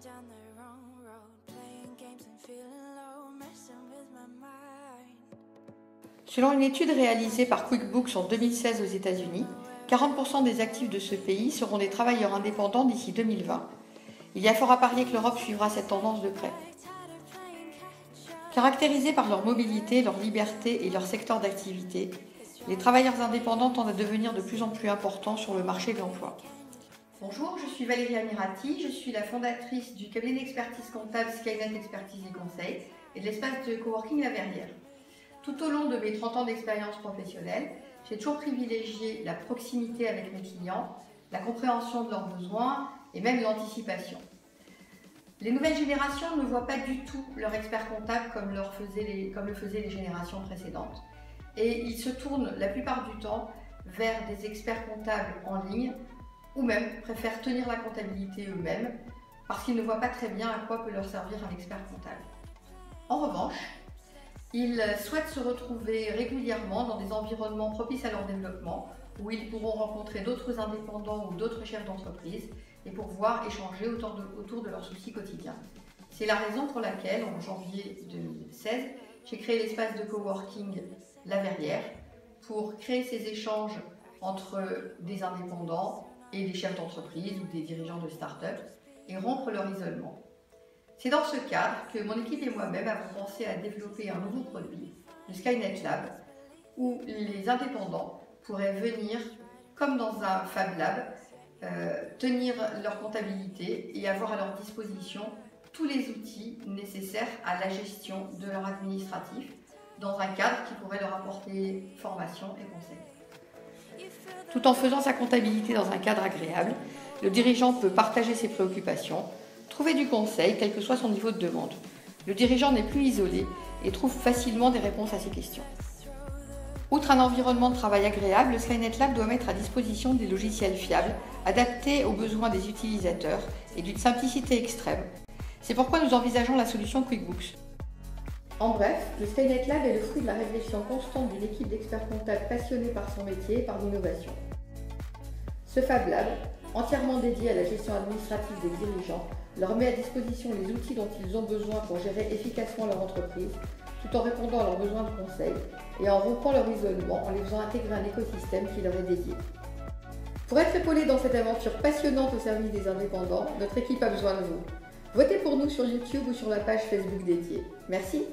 down the wrong road, playing games and feeling low, messing with my mind. Selon une étude réalisée par QuickBooks en 2016 aux États-Unis, 40% des actifs de ce pays seront des travailleurs indépendants d'ici 2020. Il y a fort à parier que l'Europe suivra cette tendance de près. Caractérisés par leur mobilité, leur liberté et leur secteur d'activité, les travailleurs indépendants tendent à devenir de plus en plus importants sur le marché de l'emploi. Bonjour, je suis Valérie Amirati, je suis la fondatrice du cabinet d'expertise comptable Skynet Expertise et Conseil et de l'espace de coworking La Verrière. Tout au long de mes 30 ans d'expérience professionnelle, j'ai toujours privilégié la proximité avec mes clients, la compréhension de leurs besoins et même l'anticipation. Les nouvelles générations ne voient pas du tout leur expert comptable comme le faisaient les générations précédentes. Et ils se tournent la plupart du temps vers des experts comptables en ligne ou même préfèrent tenir la comptabilité eux-mêmes parce qu'ils ne voient pas très bien à quoi peut leur servir un expert comptable. En revanche, ils souhaitent se retrouver régulièrement dans des environnements propices à leur développement où ils pourront rencontrer d'autres indépendants ou d'autres chefs d'entreprise et pour pouvoir échanger autour de leurs soucis quotidiens. C'est la raison pour laquelle, en janvier 2016, j'ai créé l'espace de coworking La Verrière pour créer ces échanges entre des indépendants et des chefs d'entreprise ou des dirigeants de start-up et rompre leur isolement. C'est dans ce cadre que mon équipe et moi-même avons pensé à développer un nouveau produit, le Skynet Lab, où les indépendants pourraient venir, comme dans un Fab Lab, tenir leur comptabilité et avoir à leur disposition tous les outils nécessaires à la gestion de leur administratif, dans un cadre qui pourrait leur apporter formation et conseils. Tout en faisant sa comptabilité dans un cadre agréable, le dirigeant peut partager ses préoccupations, trouver du conseil, quel que soit son niveau de demande. Le dirigeant n'est plus isolé et trouve facilement des réponses à ses questions. Outre un environnement de travail agréable, le Skynet Lab doit mettre à disposition des logiciels fiables, adaptés aux besoins des utilisateurs et d'une simplicité extrême. C'est pourquoi nous envisageons la solution QuickBooks. En bref, le Skynet Lab est le fruit de la réflexion constante d'une équipe d'experts comptables passionnés par son métier et par l'innovation. Ce Fab Lab, entièrement dédié à la gestion administrative des dirigeants, leur met à disposition les outils dont ils ont besoin pour gérer efficacement leur entreprise, tout en répondant à leurs besoins de conseil et en rompant leur isolement en les faisant intégrer un écosystème qui leur est dédié. Pour être épaulé dans cette aventure passionnante au service des indépendants, notre équipe a besoin de vous. Votez pour nous sur YouTube ou sur la page Facebook dédiée. Merci.